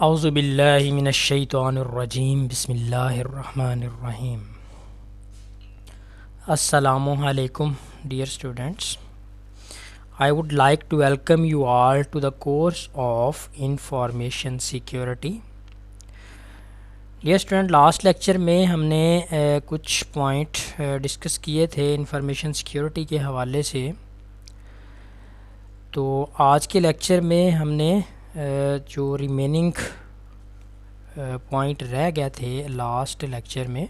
औज़ुबिल्लाहि मिनश्शैतानिर्रजीम बिस्मिल्लाहिर्रहमानिर्रहीम। Assalamu alaikum, dear students. I would like to welcome you all to the course of Information Security. Dear student, last lecture में हमने कुछ point discuss किए थे information security के हवाले से। तो आज के लेक्चर में हमने जो रिमेनिंग पॉइंट रह गए थे लास्ट लेक्चर में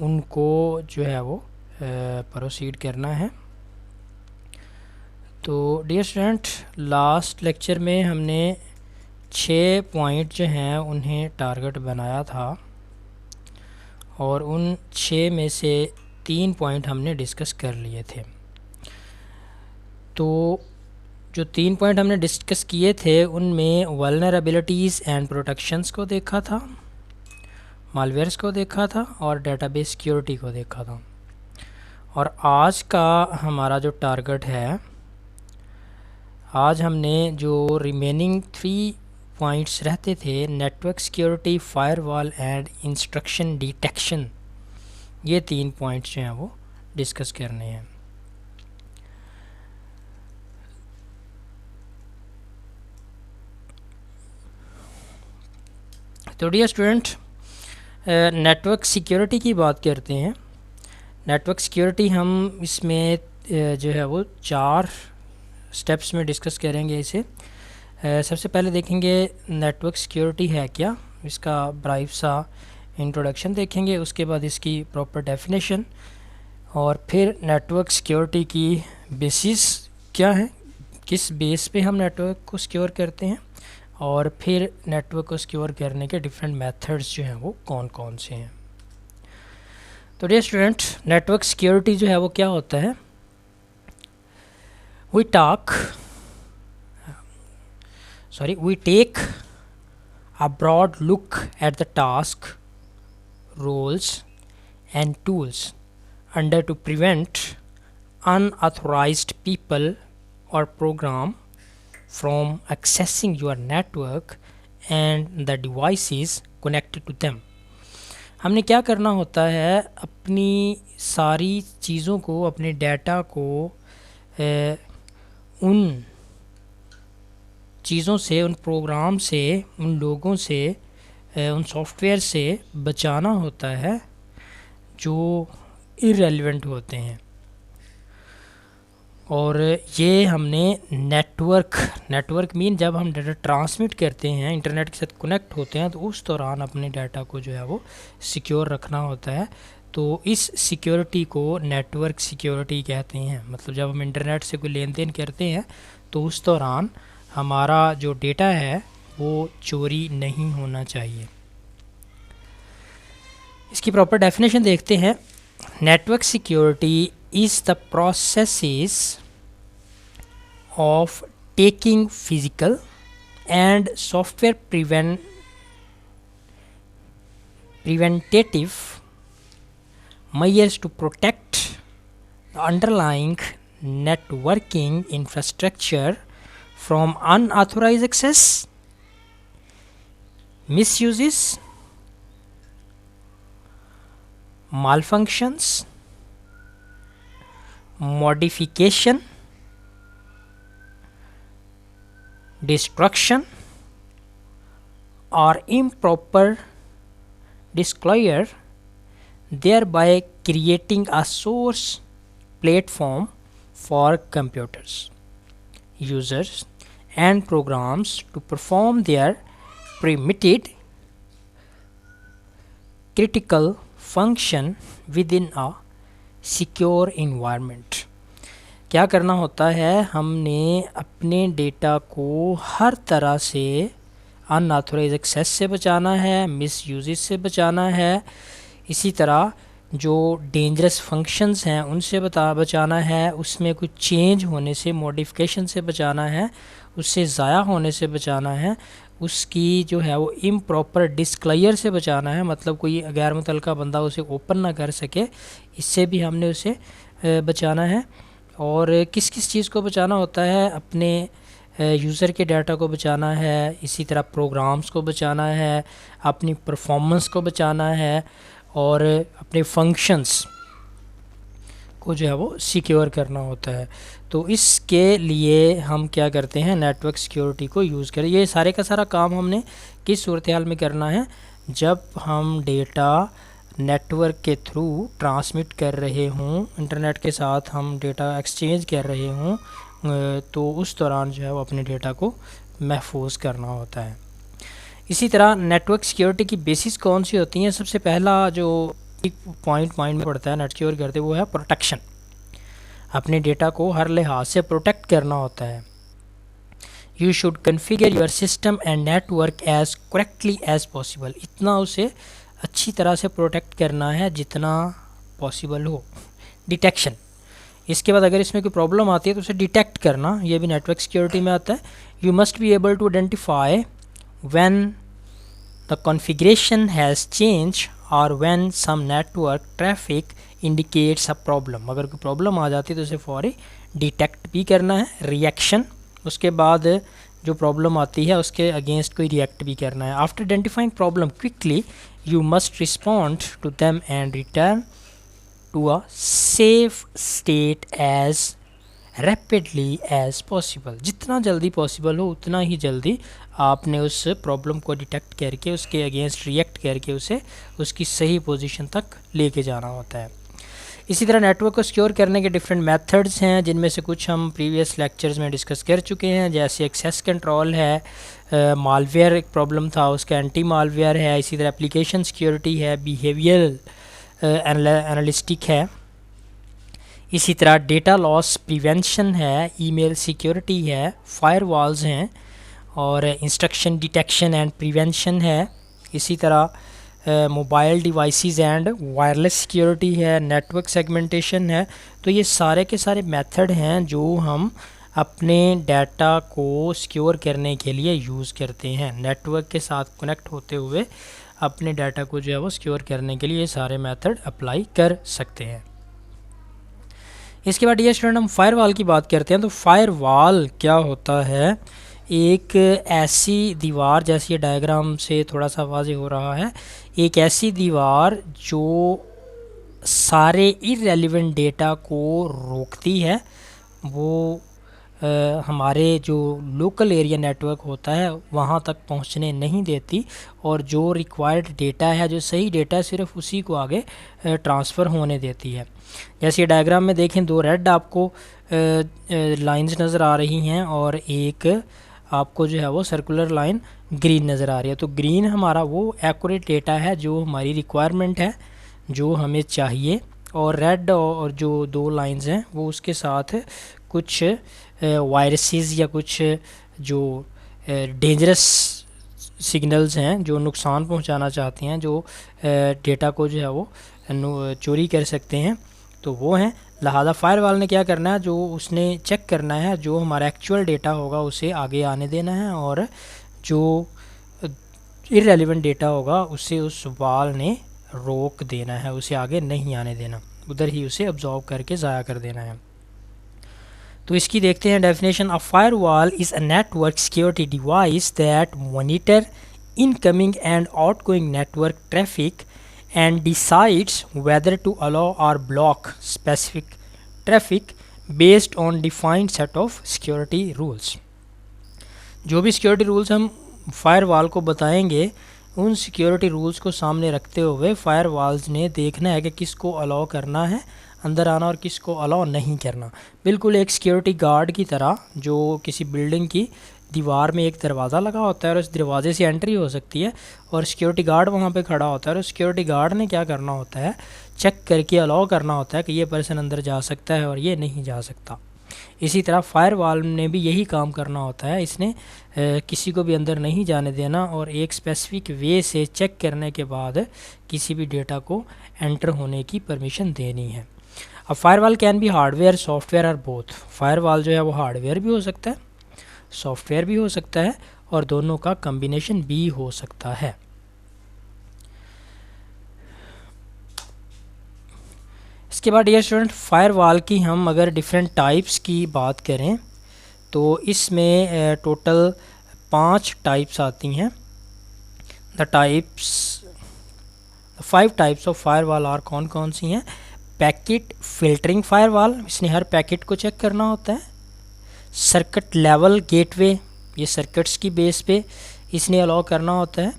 उनको जो है वो प्रोसीड करना है। तो डियर स्टूडेंट, लास्ट लेक्चर में हमने 6 पॉइंट जो हैं उन्हें टारगेट बनाया था और उन 6 में से 3 पॉइंट हमने डिस्कस कर लिए थे। तो जो 3 पॉइंट हमने डिस्कस किए थे उनमें वल्नरेबिलिटीज़ एंड प्रोटेक्शंस को देखा था, मालवेयर्स को देखा था और डेटाबेस सिक्योरिटी को देखा था। और आज का हमारा जो टारगेट है, आज हमने जो रिमेनिंग 3 पॉइंट्स रहते थे, network security, firewall and instruction detection, ये 3 पॉइंट्स जो हैं वो डिस्कस करने हैं। तो डियर स्टूडेंट, नेटवर्क सिक्योरिटी की बात करते हैं। नेटवर्क सिक्योरिटी हम इसमें जो है वो 4 स्टेप्स में डिस्कस करेंगे इसे। सबसे पहले देखेंगे नेटवर्क सिक्योरिटी है क्या, इसका ब्रीफ सा इंट्रोडक्शन देखेंगे, उसके बाद इसकी प्रॉपर डेफिनेशन, और फिर नेटवर्क सिक्योरिटी की बेसिस क्या है, किस बेस पे हम नेटवर्क को सिक्योर करते हैं, और फिर नेटवर्क को सिक्योर करने के डिफरेंट मेथड्स जो हैं वो कौन कौन से हैं। तो डियर स्टूडेंट, नेटवर्क सिक्योरिटी जो है वो क्या होता है, we take a broad look at the task, roles and tools under to prevent unauthorized people or program from accessing your network and the devices connected to them। हमने क्या करना होता है, अपनी सारी चीज़ों को, अपने डाटा को उन चीज़ों से, उन प्रोग्राम से, उन लोगों से, उन सॉफ्टवेयर से बचाना होता है जो इररेलेवेंट होते हैं। और ये हमने नेटवर्क मीन जब हम डाटा ट्रांसमिट करते हैं, इंटरनेट के साथ कनेक्ट होते हैं, तो उस दौरान अपने डाटा को जो है वो सिक्योर रखना होता है। तो इस सिक्योरिटी को नेटवर्क सिक्योरिटी कहते हैं। मतलब जब हम इंटरनेट से कोई लेन देन करते हैं तो उस दौरान हमारा जो डेटा है वो चोरी नहीं होना चाहिए। इसकी प्रॉपर डेफिनेशन देखते हैं। Network security is the processes of taking physical and software preventative measures to protect the underlying networking infrastructure from unauthorized access, misuses, malfunctions, modification, destruction or improper disclosure, thereby creating a source platform for computers, users and programs to perform their permitted critical function within a secure environment. क्या करना होता है, हमने अपने data को हर तरह से unauthorized access से बचाना है, मिस यूजेस से बचाना है, इसी तरह जो डेंजरस फंक्शंस हैं उनसे बचाना है, उसमें कुछ चेंज होने से, मॉडिफिकेशन से बचाना है, उससे ज़ाया होने से बचाना है, उसकी जो है वो इम्प्रॉपर डिस्क्लोजर से बचाना है, मतलब कोई गैर मुतल्लका बंदा उसे ओपन ना कर सके, इससे भी हमने उसे बचाना है। और किस किस चीज़ को बचाना होता है, अपने यूज़र के डाटा को बचाना है, इसी तरह प्रोग्राम्स को बचाना है, अपनी परफॉर्मेंस को बचाना है और अपने फंक्शंस को जो है वो सिक्योर करना होता है। तो इसके लिए हम क्या करते हैं, नेटवर्क सिक्योरिटी को यूज़ करें। ये सारे का सारा काम हमने किस सूरत हाल में करना है, जब हम डेटा नेटवर्क के थ्रू ट्रांसमिट कर रहे हों, इंटरनेट के साथ हम डेटा एक्सचेंज कर रहे हों, तो उस दौरान जो है वो अपने डेटा को महफूज करना होता है। इसी तरह नेटवर्क सिक्योरिटी की बेसिस कौन सी होती हैं? सबसे पहला जो पॉइंट माइंड में पड़ता है नेट सिक्योर करते, वो है प्रोटेक्शन। अपने डेटा को हर लिहाज से प्रोटेक्ट करना होता है। You should configure your system and network as correctly as possible. इतना उसे अच्छी तरह से प्रोटेक्ट करना है जितना पॉसिबल हो। डिटेक्शन, इसके बाद अगर इसमें कोई प्रॉब्लम आती है तो उसे डिटेक्ट करना, ये भी नेटवर्क सिक्योरिटी में आता है। You must be able to identify when the configuration has change और when some network traffic indicates a problem. अगर कोई प्रॉब्लम आ जाती है तो उसे फौरी डिटेक्ट भी करना है। रिएक्शन, उसके बाद जो प्रॉब्लम आती है उसके अगेंस्ट कोई रिएक्ट भी करना है। After identifying problem quickly you must respond to them and return to a safe state as rapidly as possible. जितना जल्दी पॉसिबल हो उतना ही जल्दी आपने उस प्रॉब्लम को डिटेक्ट करके उसके अगेंस्ट रिएक्ट करके उसे उसकी सही पोजीशन तक लेके जाना होता है। इसी तरह नेटवर्क को सिक्योर करने के डिफरेंट मेथड्स हैं, जिनमें से कुछ हम प्रीवियस लेक्चर्स में डिस्कस कर चुके हैं, जैसे एक्सेस कंट्रोल है, मालवेयर एक प्रॉब्लम था उसका एंटी मालवेयर है, इसी तरह एप्लीकेशन सिक्योरिटी है, बिहेवियरल एनालिस्टिक है, इसी तरह डेटा लॉस प्रिवेंशन है, ईमेल सिक्योरिटी है, फायरवॉल्स हैं और इंस्ट्रक्शन डिटेक्शन एंड प्रिवेंशन है, इसी तरह mobile devices and wireless security है, नेटवर्क सेगमेंटेशन है। तो ये सारे के सारे मेथड हैं जो हम अपने डाटा को सिक्योर करने के लिए यूज़ करते हैं। नेटवर्क के साथ कनेक्ट होते हुए अपने डाटा को जो है वो सिक्योर करने के लिए ये सारे मेथड अप्लाई कर सकते हैं। इसके बाद ये स्टूडेंट हम फायरवॉल की बात करते हैं। तो फायरवॉल क्या होता है? एक ऐसी दीवार, जैसे ये डायग्राम से थोड़ा सा वाज़ेह हो रहा है, एक ऐसी दीवार जो सारे इररेलेवेंट डेटा को रोकती है, वो हमारे जो लोकल एरिया नेटवर्क होता है वहाँ तक पहुँचने नहीं देती, और जो रिक्वायर्ड डेटा है, जो सही डेटा है, सिर्फ उसी को आगे ट्रांसफ़र होने देती है। जैसे ये डायग्राम में देखें, दो रेड आपको लाइंस नज़र आ रही हैं और एक आपको जो है वो सर्कुलर लाइन ग्रीन नज़र आ रही है। तो ग्रीन हमारा वो एक्यूरेट डेटा है जो हमारी रिक्वायरमेंट है, जो हमें चाहिए, और रेड और जो दो लाइंस हैं वो उसके साथ कुछ वायरसेस या कुछ जो डेंजरस सिग्नल्स हैं जो नुकसान पहुंचाना चाहते हैं, जो डेटा को जो है वो चोरी कर सकते हैं, तो वो हैं। लिहाजा फायरवॉल ने क्या करना है, जो उसने चेक करना है, जो हमारा एक्चुअल डेटा होगा उसे आगे आने देना है, और जो इररेलेवेंट डेटा होगा उसे उस वॉल ने रोक देना है, उसे आगे नहीं आने देना, उधर ही उसे अब्जॉर्व करके ज़ाया कर देना है। तो इसकी देखते हैं definition. A firewall is a network security device that monitor incoming and outgoing network traffic and decides whether to allow or block specific traffic based on defined set of security rules। जो भी security rules हम firewall को बताएंगे, उन security rules को सामने रखते हुए फायरवॉल्स ने देखना है कि किसको अलाउ करना है अंदर आना और किसको अलाउ नहीं करना। बिल्कुल एक सिक्योरिटी गार्ड की तरह, जो किसी बिल्डिंग की दीवार में एक दरवाज़ा लगा होता है और उस दरवाजे से एंट्री हो सकती है, और सिक्योरिटी गार्ड वहाँ पे खड़ा होता है, और सिक्योरिटी गार्ड ने क्या करना होता है, चेक करके अलाउ करना होता है कि ये पर्सन अंदर जा सकता है और ये नहीं जा सकता। इसी तरह फायरवॉल ने भी यही काम करना होता है, इसने किसी को भी अंदर नहीं जाने देना और एक स्पेसिफिक वे से चेक करने के बाद किसी भी डेटा को एंटर होने की परमिशन देनी है। अब firewall can be hardware, software और बोथ। फायरवॉल जो है वो हार्डवेयर भी हो सकता है, सॉफ्टवेयर भी हो सकता है, और दोनों का कॉम्बिनेशन भी हो सकता है। इसके बाद डियर स्टूडेंट, फायरवॉल की हम अगर डिफरेंट टाइप्स की बात करें तो इसमें टोटल 5 टाइप्स आती हैं। The types 5 types of firewall are कौन कौन सी हैं? पैकेट फिल्टरिंग फायरवॉल, इसने हर पैकेट को चेक करना होता है। सर्किट लेवल गेटवे, ये सर्किट्स की बेस पे इसने अलाउ करना होता है।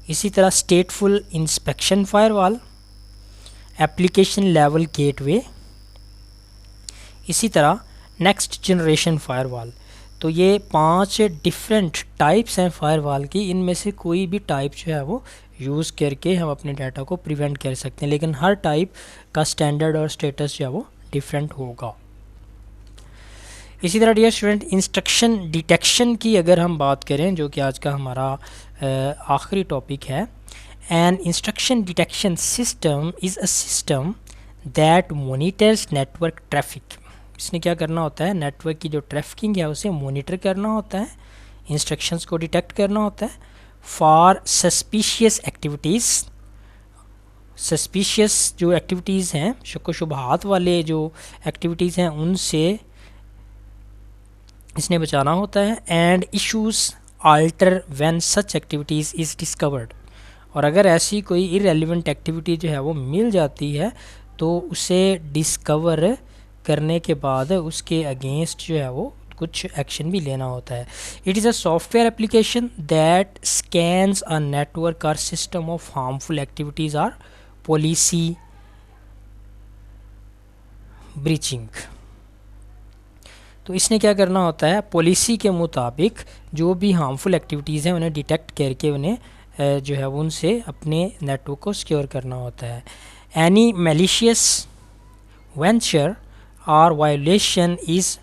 इसी तरह stateful inspection firewall, application level gateway, इसी तरह नेक्स्ट जनरेशन फायरवॉल। तो ये 5 डिफरेंट टाइप्स हैं फायरवॉल की। इनमें से कोई भी टाइप जो है वो यूज़ करके हम अपने डाटा को प्रिवेंट कर सकते हैं, लेकिन हर टाइप का स्टैंडर्ड और स्टेटस जो है वो डिफरेंट होगा। इसी तरह डियर स्टूडेंट, इंस्ट्रक्शन डिटेक्शन की अगर हम बात करें, जो कि आज का हमारा आखिरी टॉपिक है, an instruction detection system is a system that monitors network traffic. इसने क्या करना होता है? नेटवर्क की जो ट्रैफिकिंग है उसे मॉनिटर करना होता है, इंस्ट्रक्शंस को डिटेक्ट करना होता है फॉर सस्पिशियस एक्टिविटीज़। सस्पिशियस जो एक्टिविटीज़ हैं, शक व शुबहात वाले जो एक्टिविटीज़ हैं, उनसे इसने बचाना होता है। And issues alter when such activities is discovered, और अगर ऐसी कोई इररेलेवेंट एक्टिविटी जो है वो मिल जाती है तो उसे डिस्कवर करने के बाद उसके अगेंस्ट जो है वो कुछ एक्शन भी लेना होता है। It is a software application that scans a network और system of harmful activities or policy breaching. तो इसने क्या करना होता है? पॉलिसी के मुताबिक जो भी हार्मफुल एक्टिविटीज़ हैं उन्हें डिटेक्ट करके उन्हें जो है वो उनसे अपने नेटवर्क को सिक्योर करना होता है। एनी मैलिशियस वेंचर और violation is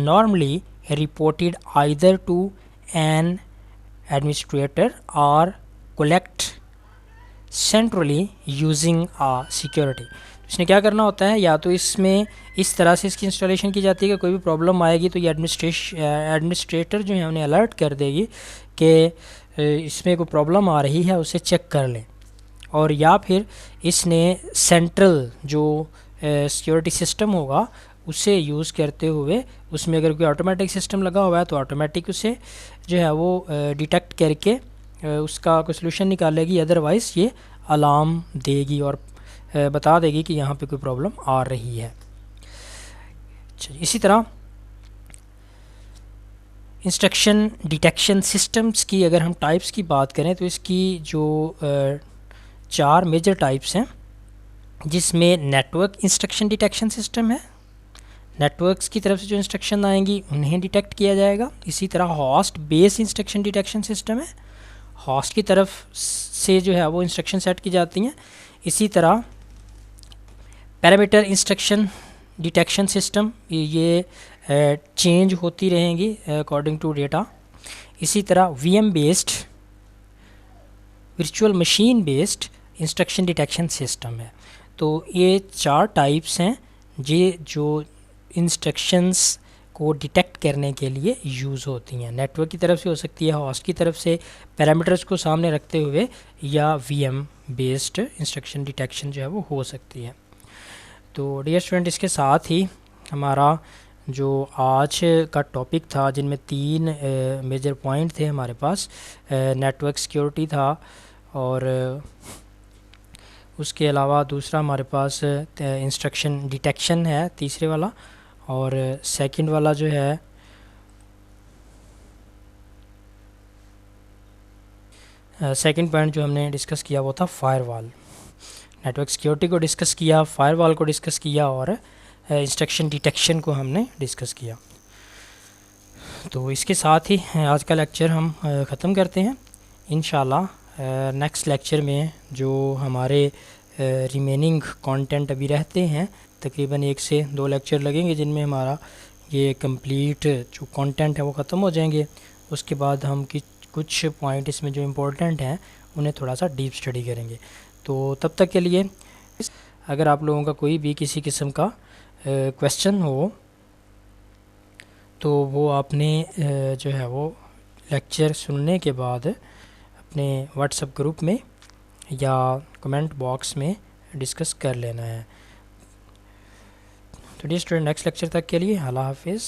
normally reported either to an administrator or collect centrally using a security। इसने क्या करना होता है? या तो इसमें इस तरह से इसकी इंस्टॉलेशन की जाती है कि कोई भी प्रॉब्लम आएगी तो ये एडमिनिस्ट्रेटर जो है उन्हें अलर्ट कर देगी कि इसमें कोई प्रॉब्लम आ रही है, उसे चेक कर लें। और या फिर इसने सेंट्रल जो सिक्योरिटी सिस्टम होगा उसे यूज़ करते हुए, उसमें अगर कोई ऑटोमेटिक सिस्टम लगा हुआ है तो ऑटोमेटिक उसे जो है वो डिटेक्ट करके उसका कोई सोल्यूशन निकालेगी, अदरवाइज़ ये अलार्म देगी और बता देगी कि यहाँ पे कोई प्रॉब्लम आ रही है। चलिए, इसी तरह इंस्ट्रक्शन डिटेक्शन सिस्टम्स की अगर हम टाइप्स की बात करें तो इसकी जो 4 मेजर टाइप्स हैं, जिसमें नेटवर्क इंस्ट्रक्शन डिटेक्शन सिस्टम है। नेटवर्क्स की तरफ से जो इंस्ट्रक्शन आएंगी उन्हें डिटेक्ट किया जाएगा। इसी तरह host base instruction detection system है, होस्ट की तरफ से जो है वो इंस्ट्रक्शन सेट की जाती हैं। इसी तरह पैरामीटर इंस्ट्रक्शन डिटेक्शन सिस्टम, ये चेंज होती रहेंगी अकॉर्डिंग टू डेटा। इसी तरह VM based virtual machine based instruction detection system है। तो ये 4 टाइप्स हैं ये जो इंस्ट्रक्शंस को डिटेक्ट करने के लिए यूज़ होती हैं। नेटवर्क की तरफ से हो सकती है, होस्ट की तरफ से पैरामीटर्स को सामने रखते हुए, या वीएम बेस्ड इंस्ट्रक्शन डिटेक्शन जो है वो हो सकती है। तो डियर स्टूडेंट, इसके साथ ही हमारा जो आज का टॉपिक था, जिनमें 3 मेजर पॉइंट थे हमारे पास, नेटवर्क सिक्योरिटी था, और उसके अलावा दूसरा हमारे पास इंस्ट्रक्शन डिटेक्शन है तीसरे वाला, और सेकंड वाला जो है सेकंड पॉइंट जो हमने डिस्कस किया वो था फायरवॉल। नेटवर्क सिक्योरिटी को डिस्कस किया, फायरवॉल को डिस्कस किया, और इंस्ट्रक्शन डिटेक्शन को हमने डिस्कस किया। तो इसके साथ ही आज का लेक्चर हम ख़त्म करते हैं। इंशाल्लाह नेक्स्ट लेक्चर में जो हमारे रिमेनिंग कंटेंट अभी रहते हैं, तकरीबन 1 से 2 लेक्चर लगेंगे, जिनमें हमारा ये कंप्लीट जो कंटेंट है वो ख़त्म हो जाएंगे। उसके बाद हम कुछ पॉइंट इसमें जो इम्पोर्टेंट हैं उन्हें थोड़ा सा डीप स्टडी करेंगे। तो तब तक के लिए अगर आप लोगों का कोई भी किसी किस्म का क्वेश्चन हो तो वो आपने जो है वो लेक्चर सुनने के बाद अपने व्हाट्सएप ग्रुप में या कमेंट बॉक्स में डिस्कस कर लेना है। तो डियर स्टूडेंट, नेक्स्ट लेक्चर तक के लिए अल्लाह हाफिज़।